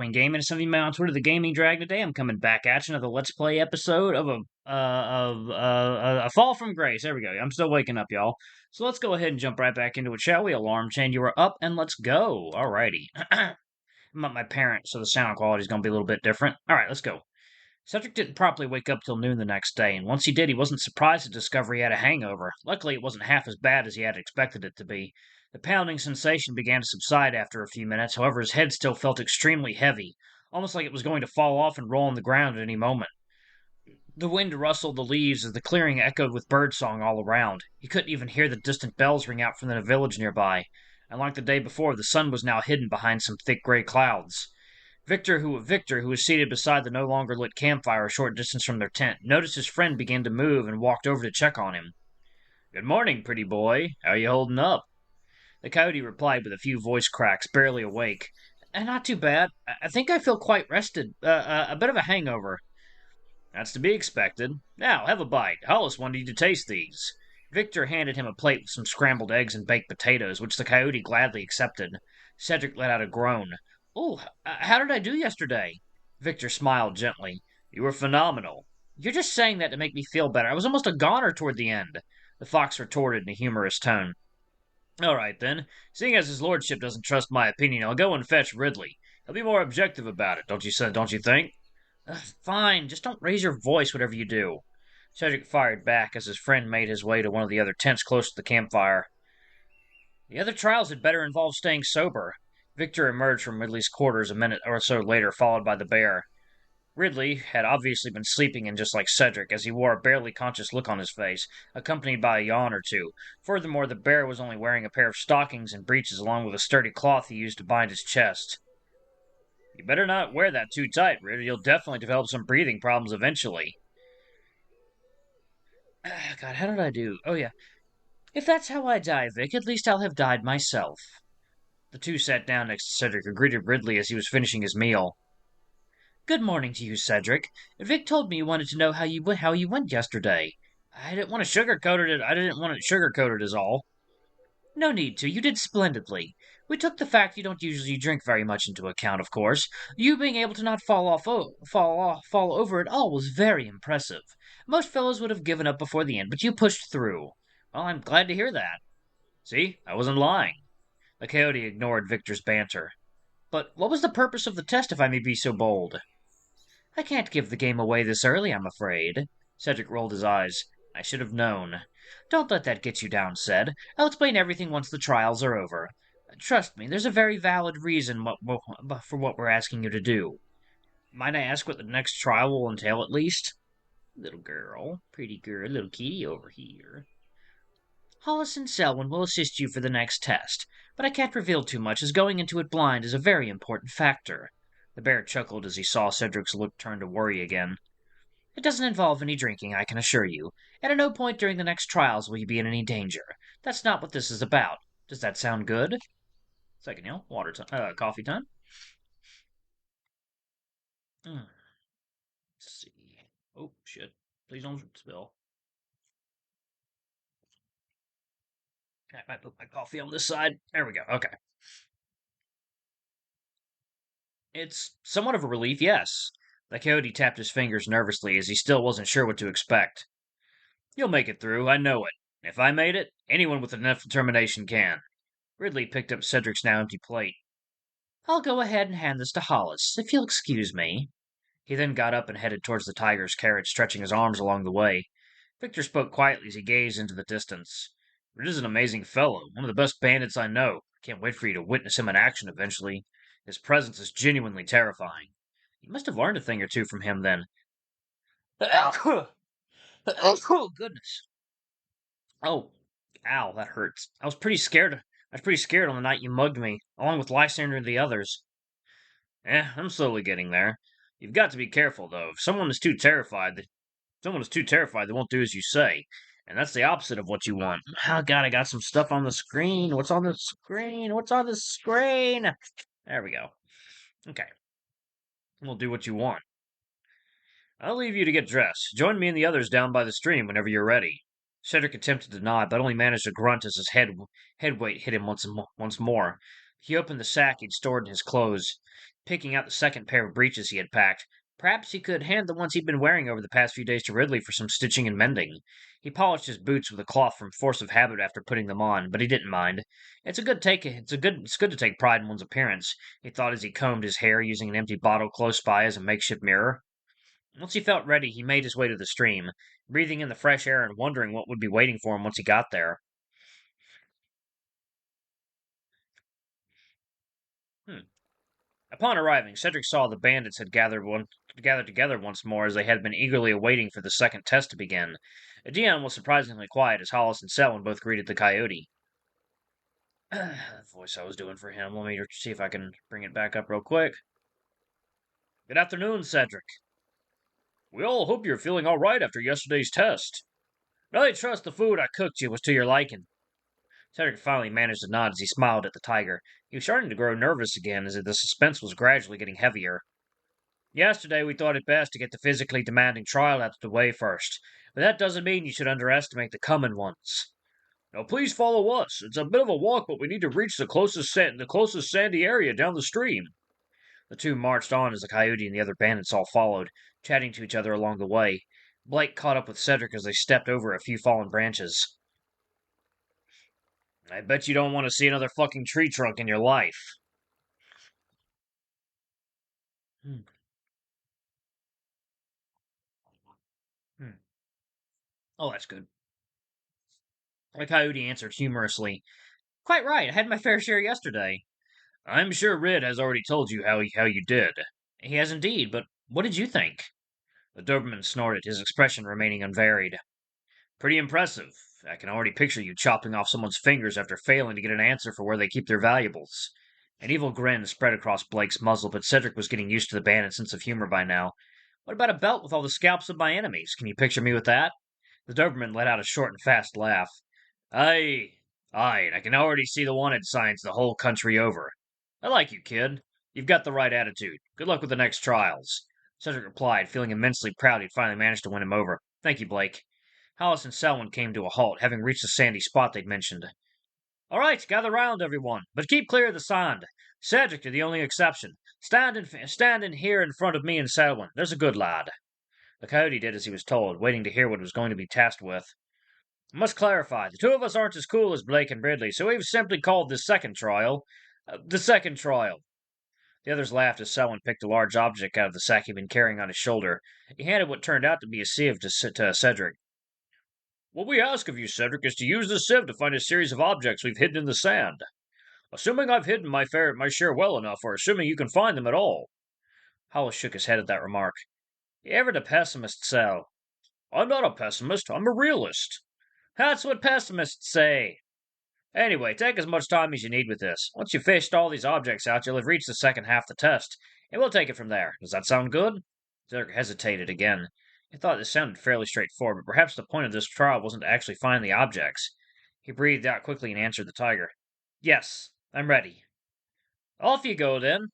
Morning Gaming. Some of you may on Twitter, the Gaming Drag. Today, I'm coming back at you another Let's Play episode of a Fall from Grace. There we go. I'm still waking up, y'all. So let's go ahead and jump right back into it, shall we? Alarm chain, you are up, and let's go. Alrighty. I'm at my parents, so the sound quality is going to be a little bit different. Alright, let's go. Cedric didn't properly wake up till noon the next day, and once he did, he wasn't surprised to discover he had a hangover. Luckily, it wasn't half as bad as he had expected it to be. The pounding sensation began to subside after a few minutes, however, his head still felt extremely heavy, almost like it was going to fall off and roll on the ground at any moment. The wind rustled the leaves as the clearing echoed with birdsong all around. He couldn't even hear the distant bells ring out from the village nearby, and like the day before, the sun was now hidden behind some thick gray clouds. Victor, who was seated beside the no longer lit campfire a short distance from their tent, noticed his friend begin to move and walked over to check on him. "Good morning, pretty boy. How you holding up?" The coyote replied with a few voice cracks, barely awake. Not too bad. I think I feel quite rested. A bit of a hangover." "That's to be expected. Now, have a bite. Hollis wanted you to taste these." Victor handed him a plate with some scrambled eggs and baked potatoes, which the coyote gladly accepted. Cedric let out a groan. "Oh, how did I do yesterday?" Victor smiled gently. "You were phenomenal." "You're just saying that to make me feel better. I was almost a goner toward the end," the fox retorted in a humorous tone. "All right, then. Seeing as his lordship doesn't trust my opinion, I'll go and fetch Ridley. He'll be more objective about it, don't you think?" Fine, just don't raise your voice, whatever you do." Cedric fired back as his friend made his way to one of the other tents close to the campfire. The other trials had better involve staying sober. Victor emerged from Ridley's quarters a minute or so later, followed by the bear. Ridley had obviously been sleeping in just like Cedric, as he wore a barely conscious look on his face, accompanied by a yawn or two. Furthermore, the bear was only wearing a pair of stockings and breeches along with a sturdy cloth he used to bind his chest. "You better not wear that too tight, Rid. You'll definitely develop some breathing problems eventually." God, how did I do? Oh, yeah. "If that's how I die, Vic, at least I'll have died myself." The two sat down next to Cedric, who greeted Ridley as he was finishing his meal. "Good morning to you, Cedric. Vic told me you wanted to know how you went yesterday." I didn't want to sugarcoat it. I didn't want it sugarcoated, is all." "No need to. You did splendidly. We took the fact you don't usually drink very much into account, of course. You being able to not fall over at all was very impressive. Most fellows would have given up before the end, but you pushed through." "Well, I'm glad to hear that." "See, I wasn't lying." The coyote ignored Victor's banter. "But what was the purpose of the test, if I may be so bold?" "I can't give the game away this early, I'm afraid." Cedric rolled his eyes. "I should have known." "Don't let that get you down, Ced. I'll explain everything once the trials are over. Trust me, there's a very valid reason for what we're asking you to do." "Might I ask what the next trial will entail, at least?" "Little girl, pretty girl, little kitty over here." "Hollis and Selwyn will assist you for the next test, but I can't reveal too much, as going into it blind is a very important factor." The bear chuckled as he saw Cedric's look turn to worry again. "It doesn't involve any drinking, I can assure you, and at no point during the next trials will you be in any danger. That's not what this is about. Does that sound good?" Second, coffee time. Let's see. Oh, shit. Please don't spill. I might put my coffee on this side. There we go. Okay. "It's somewhat of a relief, yes." The coyote tapped his fingers nervously as he still wasn't sure what to expect. "You'll make it through, I know it. If I made it, anyone with enough determination can." Ridley picked up Cedric's now empty plate. "I'll go ahead and hand this to Hollis, if you'll excuse me." He then got up and headed towards the tiger's carriage, stretching his arms along the way. Victor spoke quietly as he gazed into the distance. "Rid is an amazing fellow, one of the best bandits I know. I can't wait for you to witness him in action eventually. His presence is genuinely terrifying. You must have learned a thing or two from him, then." Oh, goodness. Oh, ow, that hurts. I was pretty scared on the night you mugged me, along with Lysander and the others. I'm slowly getting there. You've got to be careful, though. If someone is too terrified, they won't do as you say. And that's the opposite of what you want. Oh, God, I got some stuff on the screen. What's on the screen? What's on the screen? There we go. Okay. We'll do what you want. I'll leave you to get dressed. Join me and the others down by the stream whenever you're ready." Cedric attempted to nod, but only managed to grunt as his head weight hit him once more. He opened the sack he'd stored in his clothes, picking out the second pair of breeches he had packed. Perhaps he could hand the ones he'd been wearing over the past few days to Ridley for some stitching and mending. He polished his boots with a cloth from force of habit after putting them on, but he didn't mind. It's good to take pride in one's appearance, he thought as he combed his hair using an empty bottle close by as a makeshift mirror. Once he felt ready, he made his way to the stream, breathing in the fresh air and wondering what would be waiting for him once he got there. Hmm. Upon arriving, Cedric saw the bandits had gathered together once more as they had been eagerly awaiting for the second test to begin. Dion was surprisingly quiet as Hollis and Selwyn both greeted the coyote. The voice I was doing for him. Let me see if I can bring it back up real quick. Good afternoon, Cedric. We all hope you're feeling all right after yesterday's test. I trust the food I cooked you was to your liking. Cedric finally managed to nod as he smiled at the tiger. He was starting to grow nervous again as the suspense was gradually getting heavier. Yesterday we thought it best to get the physically demanding trial out of the way first, but that doesn't mean you should underestimate the coming ones. Now please follow us. It's a bit of a walk, but we need to reach the closest sandy area down the stream. The two marched on as the coyote and the other bandits all followed, chatting to each other along the way. Blake caught up with Cedric as they stepped over a few fallen branches. I bet you don't want to see another fucking tree trunk in your life. Hmm. Hmm. Oh, that's good. The coyote answered humorously. Quite right, I had my fair share yesterday. I'm sure Rid has already told you how you did. He has indeed, but what did you think? The Doberman snorted, his expression remaining unvaried. Pretty impressive. I can already picture you chopping off someone's fingers after failing to get an answer for where they keep their valuables. An evil grin spread across Blake's muzzle, but Cedric was getting used to the bandit's sense of humor by now. What about a belt with all the scalps of my enemies? Can you picture me with that? The Doberman let out a short and fast laugh. Aye, aye, and I can already see the wanted signs the whole country over. I like you, kid. You've got the right attitude. Good luck with the next trials. Cedric replied, feeling immensely proud he'd finally managed to win him over. Thank you, Blake. Hollis and Selwyn came to a halt, having reached the sandy spot they'd mentioned. All right, gather round, everyone, but keep clear of the sand. Cedric, you're the only exception. Stand in here in front of me and Selwyn. There's a good lad. The coyote did as he was told, waiting to hear what he was going to be tasked with. I must clarify, the two of us aren't as cool as Blake and Ridley, so we've simply called this second trial, the second trial. The others laughed as Selwyn picked a large object out of the sack he'd been carrying on his shoulder. He handed what turned out to be a sieve to Cedric. What we ask of you, Cedric, is to use this sieve to find a series of objects we've hidden in the sand. Assuming I've hidden my share well enough, or assuming you can find them at all. Hollis shook his head at that remark. You ever the pessimist, Sal? I'm not a pessimist, I'm a realist. That's what pessimists say. Anyway, take as much time as you need with this. Once you've fished all these objects out, you'll have reached the second half of the test, and we'll take it from there. Does that sound good? Cedric hesitated again. He thought this sounded fairly straightforward, but perhaps the point of this trial wasn't to actually find the objects. He breathed out quickly and answered the tiger. Yes, I'm ready. Off you go, then.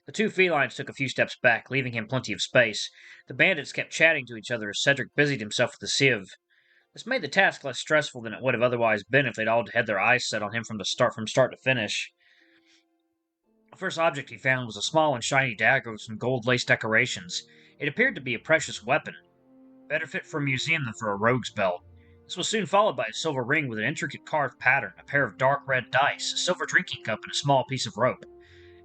The two felines took a few steps back, leaving him plenty of space. The bandits kept chatting to each other as Cedric busied himself with the sieve. This made the task less stressful than it would have otherwise been if they'd all had their eyes set on him from start to finish. The first object he found was a small and shiny dagger with some gold lace decorations. It appeared to be a precious weapon, better fit for a museum than for a rogue's belt. This was soon followed by a silver ring with an intricate carved pattern, a pair of dark red dice, a silver drinking cup, and a small piece of rope.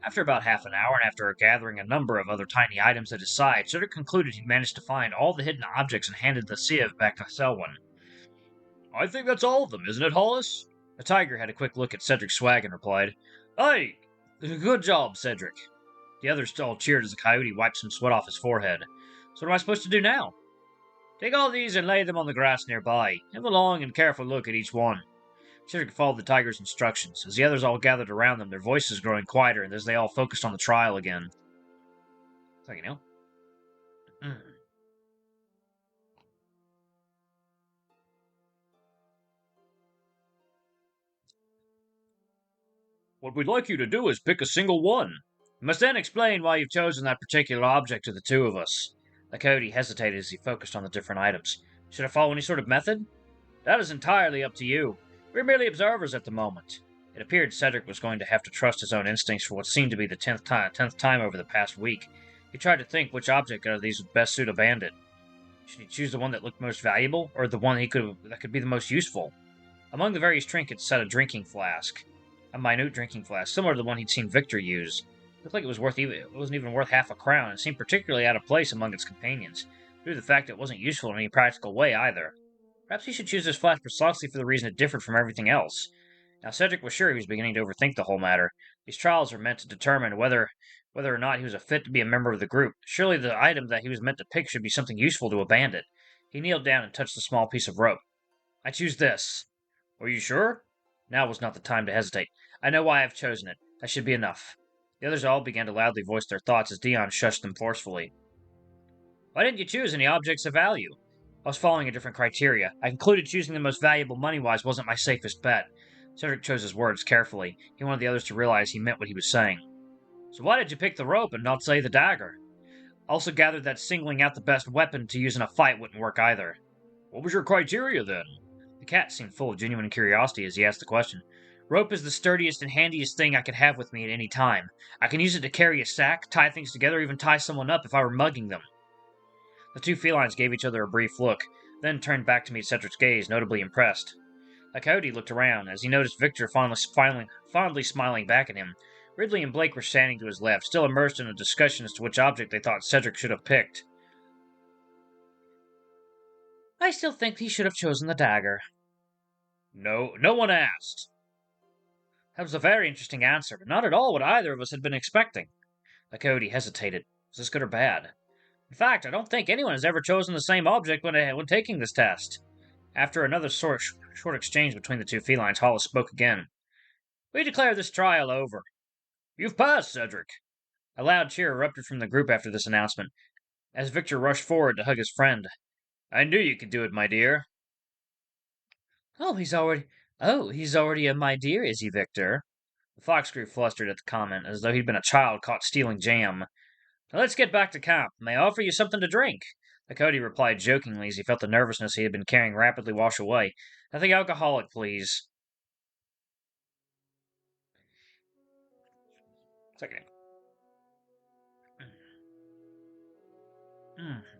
After about half an hour, and after gathering a number of other tiny items at his side, Cedric concluded he'd managed to find all the hidden objects and handed the sieve back to Selwyn. I think that's all of them, isn't it, Hollis? The tiger had a quick look at Cedric's swag and replied, Aye, good job, Cedric. The others all cheered as the coyote wiped some sweat off his forehead. So what am I supposed to do now? Take all these and lay them on the grass nearby. Have a long and careful look at each one. Cedric followed the tiger's instructions. As the others all gathered around them, their voices growing quieter and as they all focused on the trial again. So, you know. What we'd like you to do is pick a single one. You must then explain why you've chosen that particular object to the two of us. The coyote hesitated as he focused on the different items. Should I follow any sort of method? That is entirely up to you. We're merely observers at the moment. It appeared Cedric was going to have to trust his own instincts for what seemed to be the 10th time over the past week. He tried to think which object out of these would best suit a bandit. Should he choose the one that looked most valuable, or the one that could be the most useful? Among the various trinkets sat a drinking flask. A minute drinking flask, similar to the one he'd seen Victor use. It looked like it wasn't even worth half a crown, and seemed particularly out of place among its companions, due to the fact that it wasn't useful in any practical way either. Perhaps he should choose this flask precisely for the reason it differed from everything else. Now Cedric was sure he was beginning to overthink the whole matter. These trials were meant to determine whether or not he was a fit to be a member of the group. Surely the item that he was meant to pick should be something useful to a bandit. He kneeled down and touched the small piece of rope. I choose this. Are you sure? Now was not the time to hesitate. I know why I have chosen it. That should be enough. The others all began to loudly voice their thoughts as Dion shushed them forcefully. Why didn't you choose any objects of value? I was following a different criteria. I concluded choosing the most valuable money-wise wasn't my safest bet. Cedric chose his words carefully. He wanted the others to realize he meant what he was saying. So why did you pick the rope and not say the dagger? I also gathered that singling out the best weapon to use in a fight wouldn't work either. What was your criteria, then? The cat seemed full of genuine curiosity as he asked the question. Rope is the sturdiest and handiest thing I could have with me at any time. I can use it to carry a sack, tie things together, or even tie someone up if I were mugging them. The two felines gave each other a brief look, then turned back to meet Cedric's gaze, notably impressed. The coyote looked around, as he noticed Victor fondly smiling back at him. Ridley and Blake were standing to his left, still immersed in a discussion as to which object they thought Cedric should have picked. I still think he should have chosen the dagger. No one asked. That was a very interesting answer, but not at all what either of us had been expecting. The coyote hesitated. Was this good or bad? In fact, I don't think anyone has ever chosen the same object when taking this test. After another short exchange between the two felines, Hollis spoke again. We declare this trial over. You've passed, Cedric. A loud cheer erupted from the group after this announcement, as Victor rushed forward to hug his friend. I knew you could do it, my dear. He's already a my dear, is he, Victor? The fox grew flustered at the comment, as though he'd been a child caught stealing jam. Now let's get back to camp. May I offer you something to drink? The coyote replied jokingly as he felt the nervousness he had been carrying rapidly wash away. Nothing alcoholic, please. Second.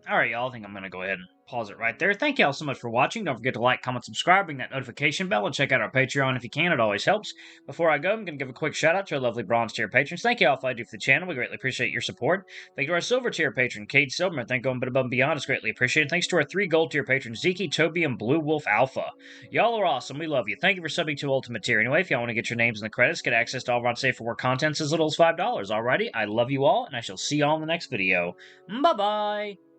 Alright, y'all. I think I'm going to go ahead and pause it right there. Thank y'all so much for watching. Don't forget to like, comment, subscribe, ring that notification bell, and check out our Patreon if you can. It always helps. Before I go, I'm going to give a quick shout out to our lovely bronze tier patrons. Thank you all for all you do for the channel. We greatly appreciate your support. Thank you to our silver tier patron, Kate Silverman. Thank you going above and beyond. It's greatly appreciated. Thanks to our 3 gold tier patrons, Zeke, Toby, and Blue Wolf Alpha. Y'all are awesome. We love you. Thank you for subbing to Ultimate Tier. Anyway, if y'all want to get your names in the credits, get access to all of our Safe for Work contents as little as $5. Alrighty, I love you all, and I shall see y'all in the next video. Bye-bye!